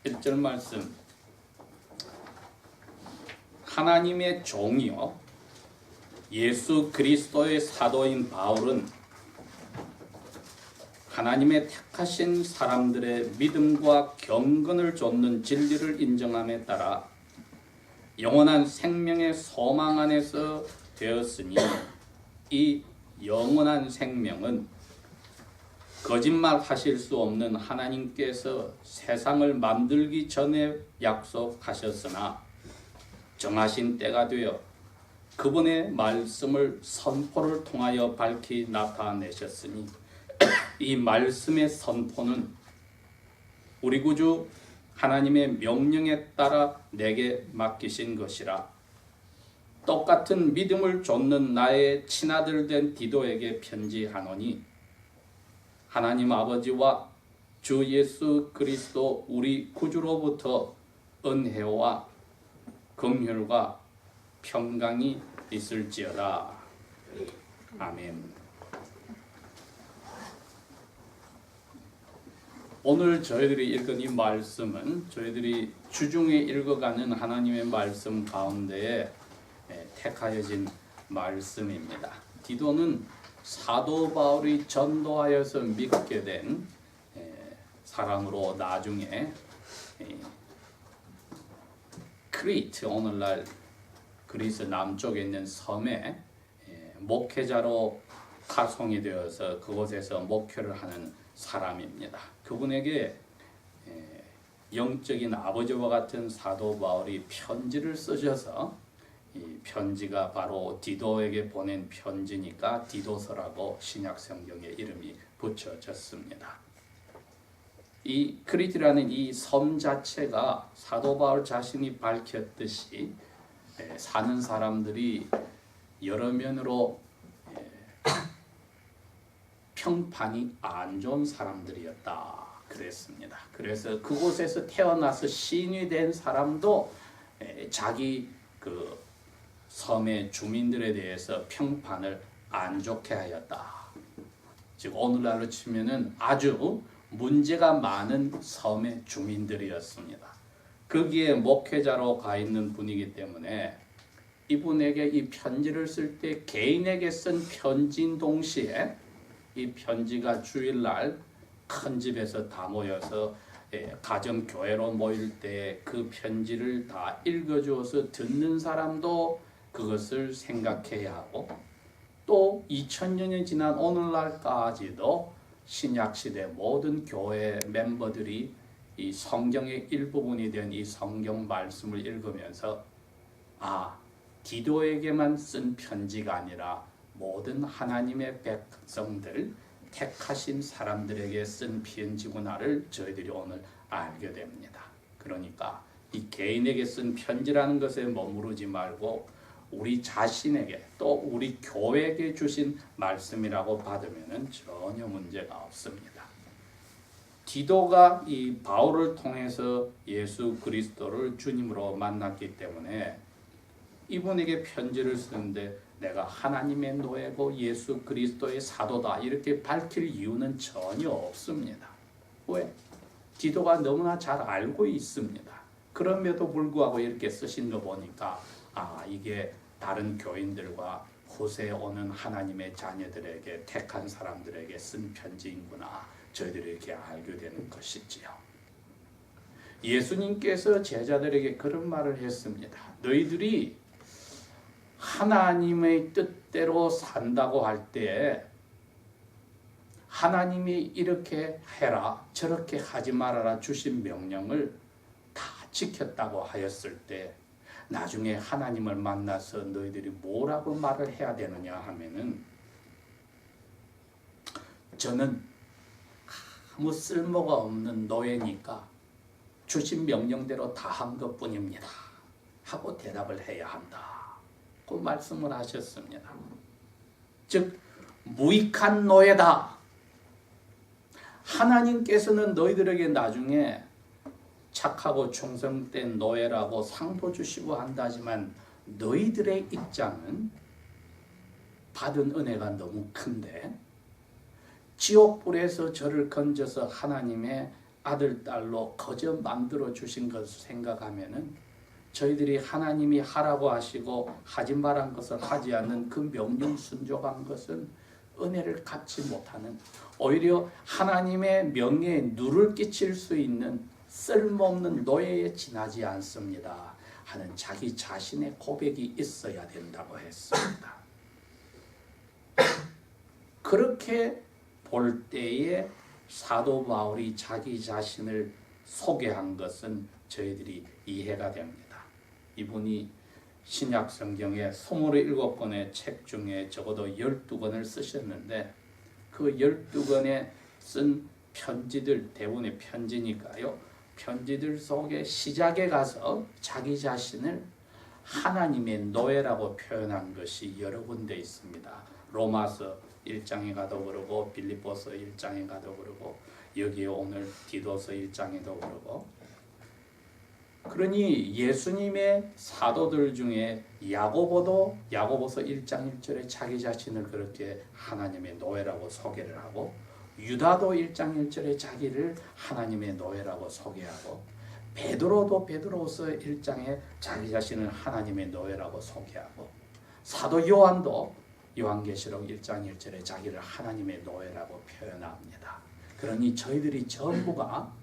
1절 말씀, 하나님의 종이요 예수 그리스도의 사도인 바울은 하나님의 택하신 사람들의 믿음과 경건을 좇는 진리를 인정함에 따라 영원한 생명의 소망 안에서 되었으니 이 영원한 생명은 거짓말 하실 수 없는 하나님께서 세상을 만들기 전에 약속하셨으나 정하신 때가 되어 그분의 말씀을 선포를 통하여 밝히 나타내셨으니 이 말씀의 선포는 우리 구주 하나님의 명령에 따라 내게 맡기신 것이라. 똑같은 믿음을 좇는 나의 친아들 된 디도에게 편지하노니 하나님 아버지와 주 예수 그리스도 우리 구주로부터 은혜와 긍휼과 평강이 있을지어다. 아멘. 오늘 저희들이 읽은 이 말씀은 저희들이 주중에 읽어가는 하나님의 말씀 가운데에 택하여진 말씀입니다. 디도는 사도 바울이 전도하여서 믿게 된 사람으로 나중에 크리트, 오늘날 그리스 남쪽에 있는 섬에 목회자로 파송이 되어서 그곳에서 목회를 하는 사람입니다. 그분에게 영적인 아버지와 같은 사도 바울이 편지를 쓰셔서 이 편지가 바로 디도에게 보낸 편지니까 디도서라고 신약 성경에 이름이 붙여졌습니다. 이 크리트라는 이 섬 자체가 사도 바울 자신이 밝혔듯이 사는 사람들이 여러 면으로 평판이 안 좋은 사람들이었다 그랬습니다. 그래서 그곳에서 태어나서 시인이 된 사람도 자기 그 섬의 주민들에 대해서 평판을 안 좋게 하였다. 즉 오늘날로 치면은 아주 문제가 많은 섬의 주민들이었습니다. 거기에 목회자로 가 있는 분이기 때문에 이분에게 이 편지를 쓸 때 개인에게 쓴 편지인 동시에 이 편지가 주일날 큰 집에서 다 모여서 가정 교회로 모일 때 그 편지를 다 읽어주어서 듣는 사람도 그것을 생각해야 하고 또 2000년이 지난 오늘날까지도 신약시대 모든 교회 멤버들이 이 성경의 일부분이 된 이 성경 말씀을 읽으면서 디도에게만 쓴 편지가 아니라 모든 하나님의 백성들, 택하신 사람들에게 쓴 편지구나를 저희들이 오늘 알게 됩니다. 그러니까 이 개인에게 쓴 편지라는 것에 머무르지 말고 우리 자신에게 또 우리 교회에게 주신 말씀이라고 받으면 전혀 문제가 없습니다. 디도가 이 바울을 통해서 예수 그리스도를 주님으로 만났기 때문에 이분에게 편지를 쓰는데 내가 하나님의 노예고 예수 그리스도의 사도다 이렇게 밝힐 이유는 전혀 없습니다. 왜? 디도가 너무나 잘 알고 있습니다. 그럼에도 불구하고 이렇게 쓰신 거 보니까 이게 다른 교인들과 후세에 오는 하나님의 자녀들에게 택한 사람들에게 쓴 편지인구나 저희들이 이렇게 알게 되는 것이지요. 예수님께서 제자들에게 그런 말을 했습니다. 너희들이 하나님의 뜻대로 산다고 할 때 하나님이 이렇게 해라 저렇게 하지 말아라 주신 명령을 다 지켰다고 하였을 때 나중에 하나님을 만나서 너희들이 뭐라고 말을 해야 되느냐 하면은 저는 아무 쓸모가 없는 노예니까 주신 명령대로 다 한 것뿐입니다 하고 대답을 해야 한다. 그 말씀을 하셨습니다. 즉 무익한 노예다. 하나님께서는 너희들에게 나중에 착하고 충성된 노예라고 상도 주시고 한다지만 너희들의 입장은 받은 은혜가 너무 큰데 지옥불에서 저를 건져서 하나님의 아들, 딸로 거저 만들어 주신 것을 생각하면은 저희들이 하나님이 하라고 하시고 하지 말한 것을 하지 않는 그 명령 순종한 것은 은혜를 갚지 못하는, 오히려 하나님의 명예에 누를 끼칠 수 있는 쓸모없는 노예에 지나지 않습니다 하는 자기 자신의 고백이 있어야 된다고 했습니다. 그렇게 볼 때에 사도 바울이 자기 자신을 소개한 것은 저희들이 이해가 됩니다. 이분이 신약 성경의 27권의 책 중에 적어도 12권을 쓰셨는데 그 12권에 쓴 편지들, 대부분의 편지니까요. 편지들 속에 시작에 가서 자기 자신을 하나님의 노예라고 표현한 것이 여러 군데 있습니다. 로마서 1장에 가도 그러고 빌립보서 1장에 가도 그러고 여기에 오늘 디도서 1장에도 그러고, 그러니 예수님의 사도들 중에 야고보도 야고보서 1장 1절에 자기 자신을 그렇게 하나님의 노예라고 소개를 하고, 유다도 1장 1절에 자기를 하나님의 노예라고 소개하고, 베드로도 베드로서 1장에 자기 자신을 하나님의 노예라고 소개하고, 사도 요한도 요한계시록 1장 1절에 자기를 하나님의 노예라고 표현합니다. 그러니 저희들이 전부가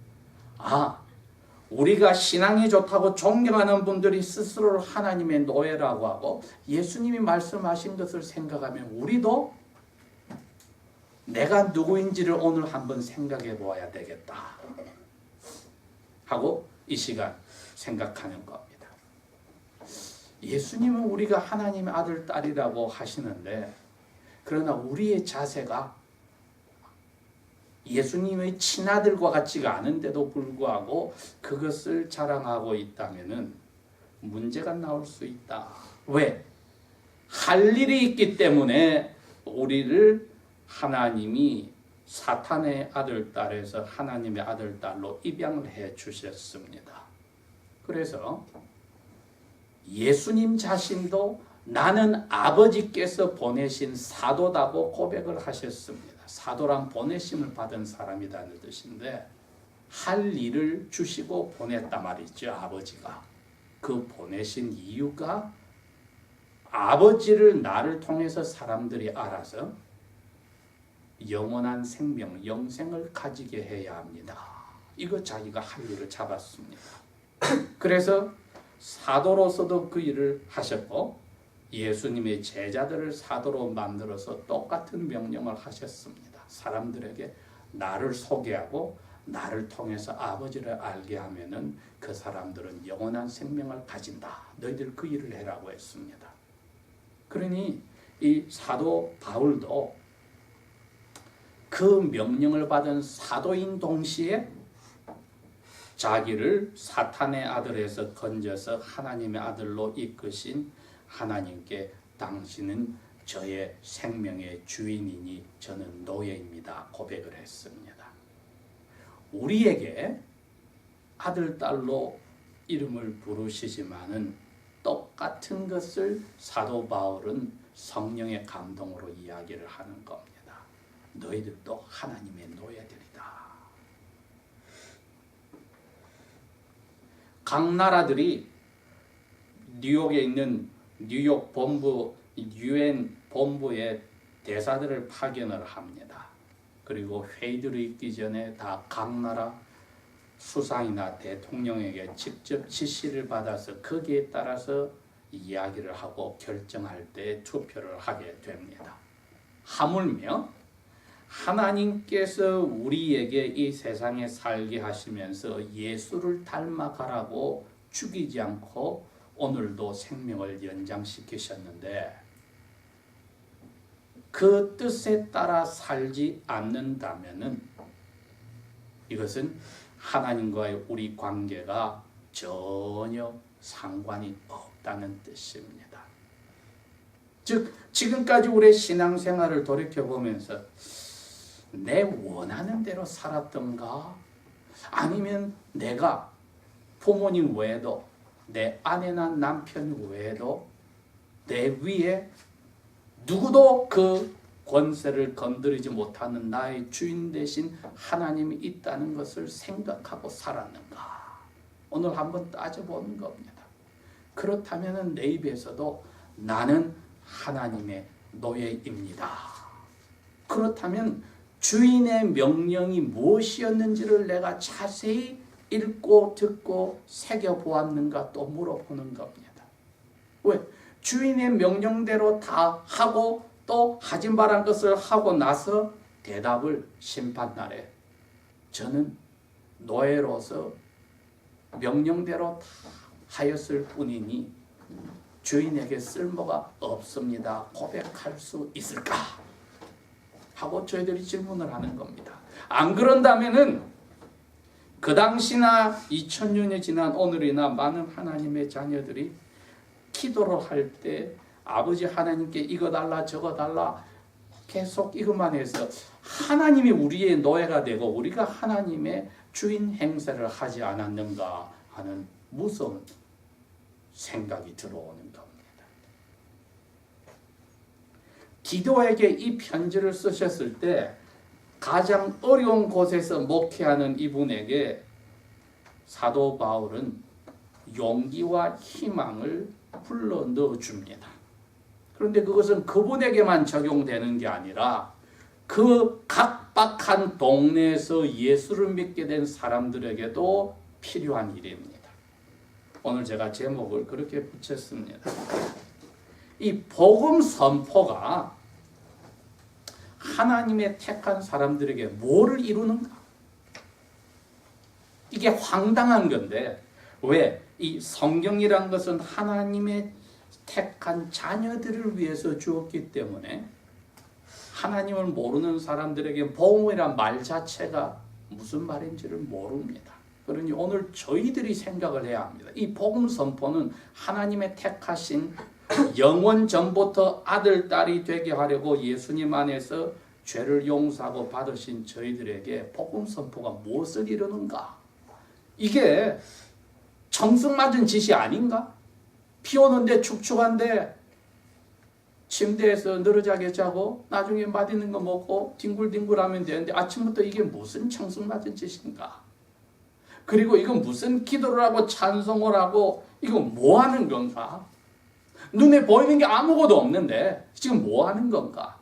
우리가 신앙이 좋다고 존경하는 분들이 스스로를 하나님의 노예라고 하고 예수님이 말씀하신 것을 생각하면 우리도 내가 누구인지를 오늘 한번 생각해 보아야 되겠다 하고 이 시간 생각하는 겁니다. 예수님은 우리가 하나님의 아들, 딸이라고 하시는데, 그러나 우리의 자세가 예수님의 친아들과 같지가 않은데도 불구하고 그것을 자랑하고 있다면 문제가 나올 수 있다. 왜? 할 일이 있기 때문에 우리를 하나님이 사탄의 아들, 딸에서 하나님의 아들, 딸로 입양을 해 주셨습니다. 그래서 예수님 자신도 나는 아버지께서 보내신 사도다고 고백을 하셨습니다. 사도란 보내심을 받은 사람이라는 뜻인데, 할 일을 주시고 보냈단 말이죠. 아버지가. 그 보내신 이유가 아버지를 나를 통해서 사람들이 알아서 영원한 생명, 영생을 가지게 해야 합니다. 이거 자기가 할 일을 잡았습니다. 그래서 사도로서도 그 일을 하셨고 예수님의 제자들을 사도로 만들어서 똑같은 명령을 하셨습니다. 사람들에게 나를 소개하고 나를 통해서 아버지를 알게 하면은 그 사람들은 영원한 생명을 가진다. 너희들 그 일을 해라고 했습니다. 그러니 이 사도 바울도 그 명령을 받은 사도인 동시에 자기를 사탄의 아들에서 건져서 하나님의 아들로 이끄신 하나님께 당신은 저의 생명의 주인이니 저는 노예입니다. 고백을 했습니다. 우리에게 아들, 딸로 이름을 부르시지만은 똑같은 것을 사도 바울은 성령의 감동으로 이야기를 하는 겁니다. 너희들도 하나님의 노예들이다. 각 나라들이 뉴욕에 있는 뉴욕 본부, UN 본부에 대사들을 파견을 합니다. 그리고 회의들이 있기 전에 다 각 나라 수상이나 대통령에게 직접 지시를 받아서 거기에 따라서 이야기를 하고 결정할 때 투표를 하게 됩니다. 하물며 하나님께서 우리에게 이 세상에 살게 하시면서 예수를 닮아가라고 죽이지 않고 오늘도 생명을 연장시키셨는데 그 뜻에 따라 살지 않는다면은 이것은 하나님과의 우리 관계가 전혀 상관이 없다는 뜻입니다. 즉 지금까지 우리의 신앙생활을 돌이켜보면서 내 원하는 대로 살았던가, 아니면 내가 부모님 외에도 내 아내나 남편 외에도 내 위에 누구도 그 권세를 건드리지 못하는 나의 주인 대신 하나님이 있다는 것을 생각하고 살았는가? 오늘 한번 따져보는 겁니다. 그렇다면 내 입에서도 나는 하나님의 노예입니다. 그렇다면 주인의 명령이 무엇이었는지를 내가 자세히 읽고 듣고 새겨보았는가 또 물어보는 겁니다. 왜? 주인의 명령대로 다 하고 또 하지 말한 것을 하고 나서 대답을 심판날에 저는 노예로서 명령대로 다 하였을 뿐이니 주인에게 쓸모가 없습니다. 고백할 수 있을까? 하고 저희들이 질문을 하는 겁니다. 안 그런다면은 그 당시나 2000년이 지난 오늘이나 많은 하나님의 자녀들이 기도를 할 때 아버지 하나님께 이거 달라 저거 달라 계속 이것만 해서 하나님이 우리의 노예가 되고 우리가 하나님의 주인 행세를 하지 않았는가 하는 무서운 생각이 들어오는 겁니다. 디도에게 이 편지를 쓰셨을 때 가장 어려운 곳에서 목회하는 이분에게 사도 바울은 용기와 희망을 불러 넣어줍니다. 그런데 그것은 그분에게만 적용되는 게 아니라 그 각박한 동네에서 예수를 믿게 된 사람들에게도 필요한 일입니다. 오늘 제가 제목을 그렇게 붙였습니다. 이 복음 선포가 하나님의 택한 사람들에게 뭐를 이루는가? 이게 황당한 건데 왜? 이 성경이란 것은 하나님의 택한 자녀들을 위해서 주었기 때문에 하나님을 모르는 사람들에게 복음이란 말 자체가 무슨 말인지를 모릅니다. 그러니 오늘 저희들이 생각을 해야 합니다. 이 복음 선포는 하나님의 택하신 영원 전부터 아들, 딸이 되게 하려고 예수님 안에서 죄를 용서하고 받으신 저희들에게 복음 선포가 무엇을 이루는가? 이게 청승맞은 짓이 아닌가? 비 오는데 축축한데 침대에서 늘어자게 자고 나중에 맛있는 거 먹고 뒹굴뒹굴하면 되는데 아침부터 이게 무슨 청승맞은 짓인가? 그리고 이건 무슨 기도를 하고 찬송을 하고 이건 뭐 하는 건가? 눈에 보이는 게 아무것도 없는데 지금 뭐 하는 건가?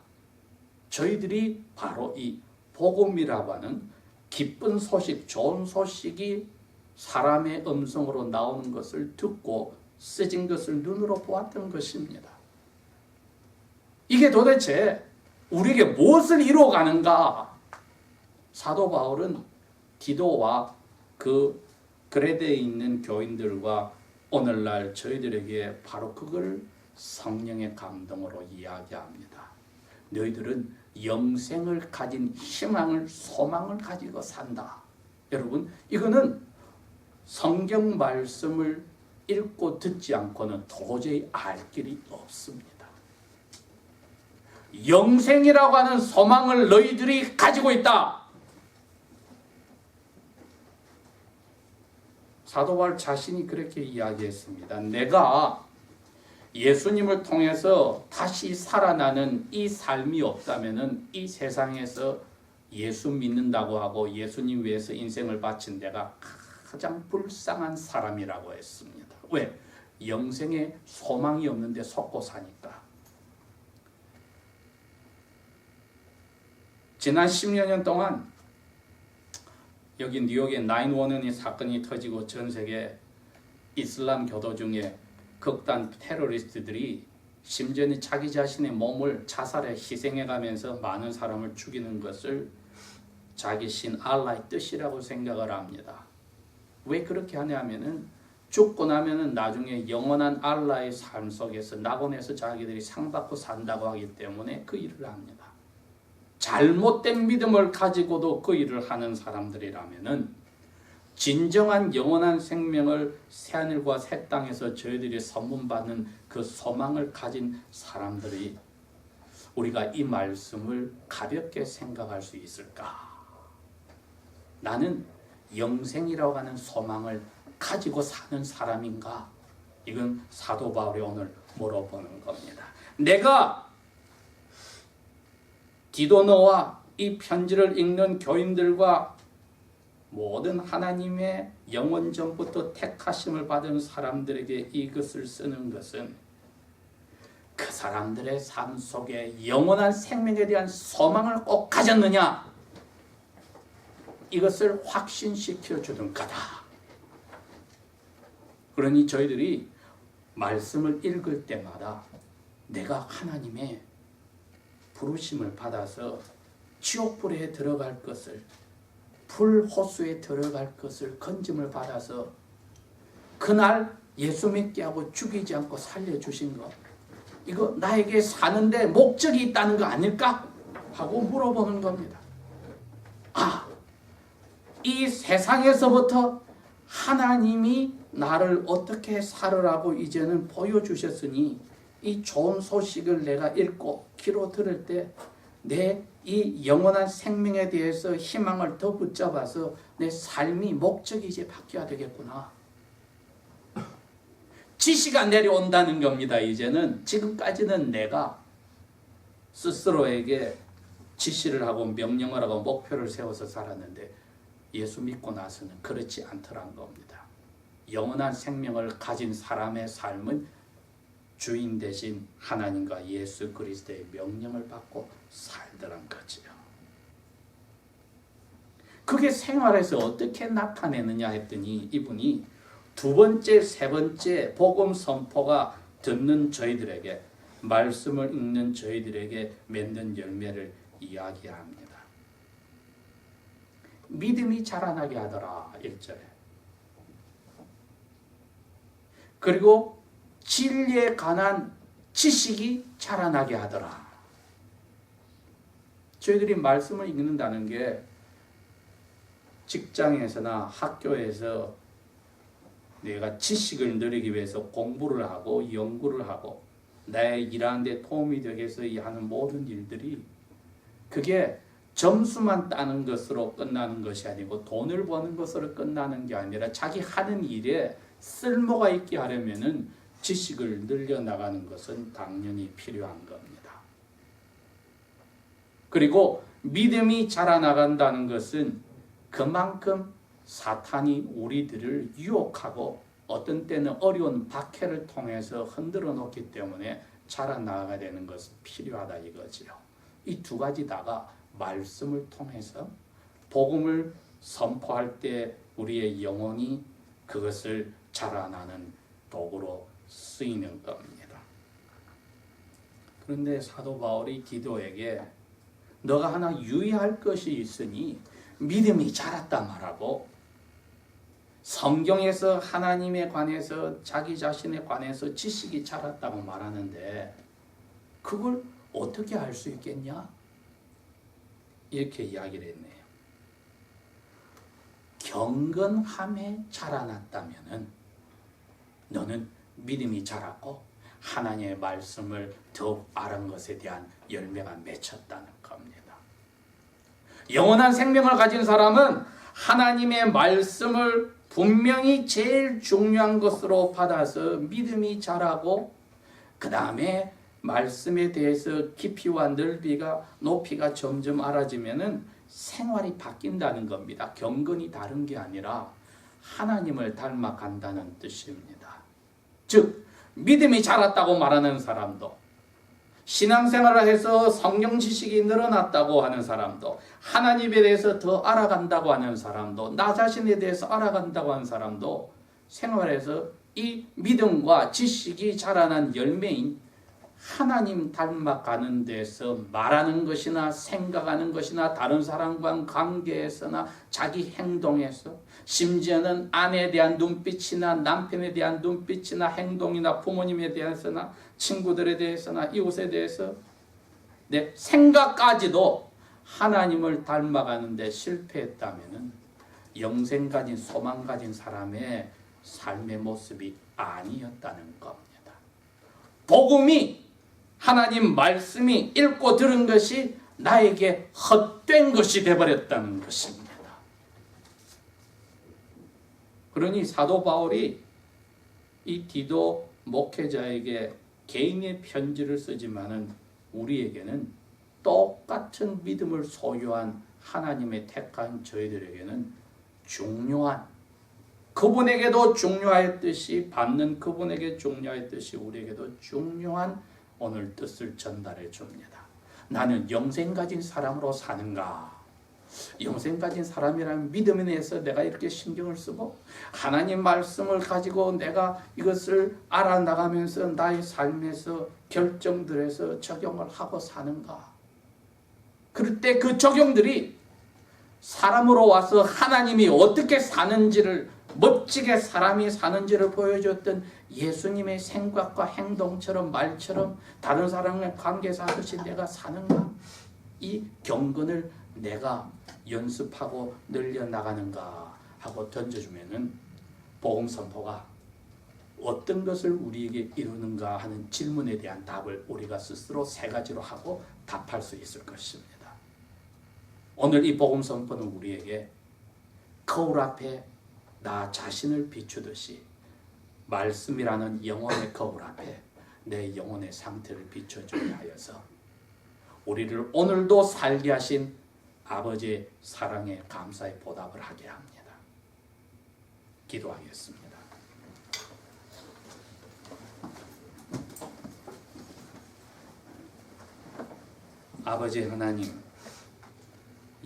저희들이 바로 이 복음이라고 하는 기쁜 소식, 좋은 소식이 사람의 음성으로 나오는 것을 듣고 쓰진 것을 눈으로 보았던 것입니다. 이게 도대체 우리에게 무엇을 이루어가는가? 사도 바울은 디도와 그 그레데에 있는 교인들과 오늘날 저희들에게 바로 그걸 성령의 감동으로 이야기합니다. 너희들은 영생을 가진 희망을, 소망을 가지고 산다. 여러분, 이거는 성경 말씀을 읽고 듣지 않고는 도저히 알 길이 없습니다. 영생이라고 하는 소망을 너희들이 가지고 있다. 사도 바울 자신이 그렇게 이야기했습니다. 내가 예수님을 통해서 다시 살아나는 이 삶이 없다면은 이 세상에서 예수 믿는다고 하고 예수님 위해서 인생을 바친 내가 가장 불쌍한 사람이라고 했습니다. 왜? 영생에 소망이 없는데 속고 사니까. 지난 10여 년 동안 여기 뉴욕에 9/11이 사건이 터지고 전 세계 이슬람 교도 중에 극단 테러리스트들이 심지어는 자기 자신의 몸을 자살에 희생해가면서 많은 사람을 죽이는 것을 자기 신 알라의 뜻이라고 생각을 합니다. 왜 그렇게 하냐면은 죽고 나면은 나중에 영원한 알라의 삶 속에서 낙원에서 자기들이 상 받고 산다고 하기 때문에 그 일을 합니다. 잘못된 믿음을 가지고도 그 일을 하는 사람들이라면은 진정한 영원한 생명을 새하늘과 새 땅에서 저희들이 선문받는 그 소망을 가진 사람들이 우리가 이 말씀을 가볍게 생각할 수 있을까? 나는 영생이라고 하는 소망을 가지고 사는 사람인가? 이건 사도 바울이 오늘 물어보는 겁니다. 내가 디도너와 이 편지를 읽는 교인들과 모든 하나님의 영원 전부터 택하심을 받은 사람들에게 이것을 쓰는 것은 그 사람들의 삶 속에 영원한 생명에 대한 소망을 꼭 가졌느냐, 이것을 확신시켜 주는 거다. 그러니 저희들이 말씀을 읽을 때마다 내가 하나님의 부르심을 받아서 지옥불에 들어갈 것을, 불호수에 들어갈 것을 건짐을 받아서 그날 예수 믿게 하고 죽이지 않고 살려주신 것, 이거 나에게 사는데 목적이 있다는 거 아닐까? 하고 물어보는 겁니다. 이 세상에서부터 하나님이 나를 어떻게 살으라고 이제는 보여주셨으니 이 좋은 소식을 내가 읽고 귀로 들을 때 내 이 영원한 생명에 대해서 희망을 더 붙잡아서 내 삶이 목적이 이제 바뀌어야 되겠구나. 지시가 내려온다는 겁니다. 이제는 지금까지는 내가 스스로에게 지시를 하고 명령을 하고 목표를 세워서 살았는데 예수 믿고 나서는 그렇지 않더란 겁니다. 영원한 생명을 가진 사람의 삶은 주인 되신 하나님과 예수 그리스도의 명령을 받고 살더란 거지요. 그게 생활에서 어떻게 나타내느냐 했더니 이분이 두 번째, 세 번째 복음 선포가 듣는 저희들에게, 말씀을 읽는 저희들에게 맺는 열매를 이야기합니다. 믿음이 자라나게 하더라 1절에. 그리고 진리에 관한 지식이 자라나게 하더라. 저희들이 말씀을 읽는다는 게 직장에서나 학교에서 내가 지식을 누리기 위해서 공부를 하고 연구를 하고 나의 일하는 데 도움이 되기 위해서 하는 모든 일들이, 그게 점수만 따는 것으로 끝나는 것이 아니고 돈을 버는 것으로 끝나는 게 아니라 자기 하는 일에 쓸모가 있게 하려면은 지식을 늘려나가는 것은 당연히 필요한 겁니다. 그리고 믿음이 자라나간다는 것은 그만큼 사탄이 우리들을 유혹하고 어떤 때는 어려운 박해를 통해서 흔들어 놓기 때문에 자라나가야 되는 것은 필요하다 이거지요. 이 두 가지 다가 말씀을 통해서 복음을 선포할 때 우리의 영혼이 그것을 자라나는 도구로 쓰이는 겁니다. 그런데 사도 바울이 디도에게 너가 하나 유의할 것이 있으니 믿음이 자랐다 말하고, 성경에서 하나님에 관해서 자기 자신에 관해서 지식이 자랐다고 말하는데 그걸 어떻게 알 수 있겠냐? 이렇게 이야기를 했네요. 경건함에 자라났다면은 너는 믿음이 자랐고 하나님의 말씀을 더욱 알은 것에 대한 열매가 맺혔다는 겁니다. 영원한 생명을 가진 사람은 하나님의 말씀을 분명히 제일 중요한 것으로 받아서 믿음이 자라고, 그 다음에 말씀에 대해서 깊이와 넓이가 높이가 점점 알아지면은 생활이 바뀐다는 겁니다. 경건이 다른 게 아니라 하나님을 닮아간다는 뜻입니다. 즉 믿음이 자랐다고 말하는 사람도, 신앙생활을 해서 성경 지식이 늘어났다고 하는 사람도, 하나님에 대해서 더 알아간다고 하는 사람도, 나 자신에 대해서 알아간다고 하는 사람도 생활에서 이 믿음과 지식이 자라난 열매인 하나님 닮아가는 데서 말하는 것이나 생각하는 것이나 다른 사람과의 관계에서나 자기 행동에서, 심지어는 아내에 대한 눈빛이나 남편에 대한 눈빛이나 행동이나 부모님에 대해서나 친구들에 대해서나 이웃에 대해서 내 생각까지도 하나님을 닮아가는 데 실패했다면 영생 가진 소망 가진 사람의 삶의 모습이 아니었다는 겁니다. 복음이, 하나님 말씀이 읽고 들은 것이 나에게 헛된 것이 되어버렸다는 것입니다. 그러니 사도 바울이 이 디도 목회자에게 개인의 편지를 쓰지만은 우리에게는 똑같은 믿음을 소유한 하나님의 택한 저희들에게는 중요한, 그분에게도 중요했듯이 받는 그분에게 중요했듯이 우리에게도 중요한 오늘 뜻을 전달해 줍니다. 나는 영생 가진 사람으로 사는가? 영생 가진 사람이라는 믿음에 대해서 내가 이렇게 신경을 쓰고 하나님 말씀을 가지고 내가 이것을 알아나가면서 나의 삶에서 결정들에서 적용을 하고 사는가? 그럴 때 그 적용들이 사람으로 와서 하나님이 어떻게 사는지를, 멋지게 사람이 사는지를 보여줬던 예수님의 생각과 행동처럼 말처럼 다른 사람과 관계에서 하듯이 내가 사는가? 이 경건을 내가 연습하고 늘려나가는가 하고 던져주면은 복음 선포가 어떤 것을 우리에게 이루는가 하는 질문에 대한 답을 우리가 스스로 세 가지로 하고 답할 수 있을 것입니다. 오늘 이 복음 선포는 우리에게 거울 앞에 나 자신을 비추듯이 말씀이라는 영혼의 거울 앞에 내 영혼의 상태를 비춰주게 하여서 우리를 오늘도 살게 하신 아버지의 사랑에 감사의 보답을 하게 합니다. 기도하겠습니다. 아버지 하나님,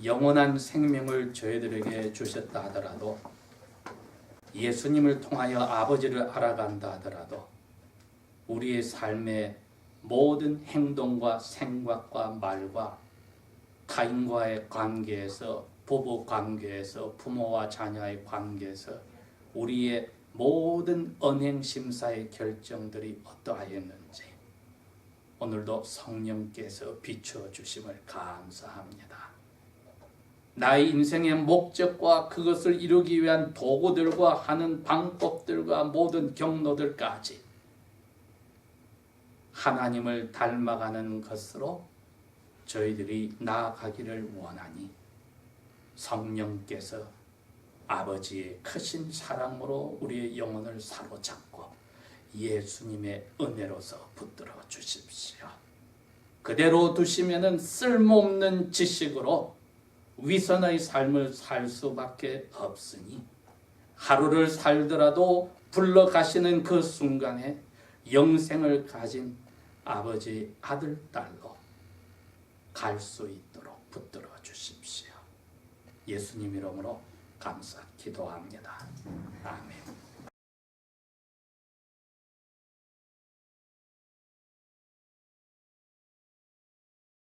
영원한 생명을 저희들에게 주셨다 하더라도, 예수님을 통하여 아버지를 알아간다 하더라도 우리의 삶의 모든 행동과 생각과 말과 타인과의 관계에서, 부부 관계에서, 부모와 자녀의 관계에서 우리의 모든 언행 심사의 결정들이 어떠하였는지 오늘도 성령께서 비춰주심을 감사합니다. 나의 인생의 목적과 그것을 이루기 위한 도구들과 하는 방법들과 모든 경로들까지 하나님을 닮아가는 것으로 저희들이 나아가기를 원하니 성령께서 아버지의 크신 사랑으로 우리의 영혼을 사로잡고 예수님의 은혜로서 붙들어 주십시오. 그대로 두시면은 쓸모없는 지식으로 위선의 삶을 살 수밖에 없으니 하루를 살더라도 불러가시는 그 순간에 영생을 가진 아버지 아들, 딸로 갈 수 있도록 붙들어 주십시오. 예수님 이름으로 감사 기도합니다. 아멘.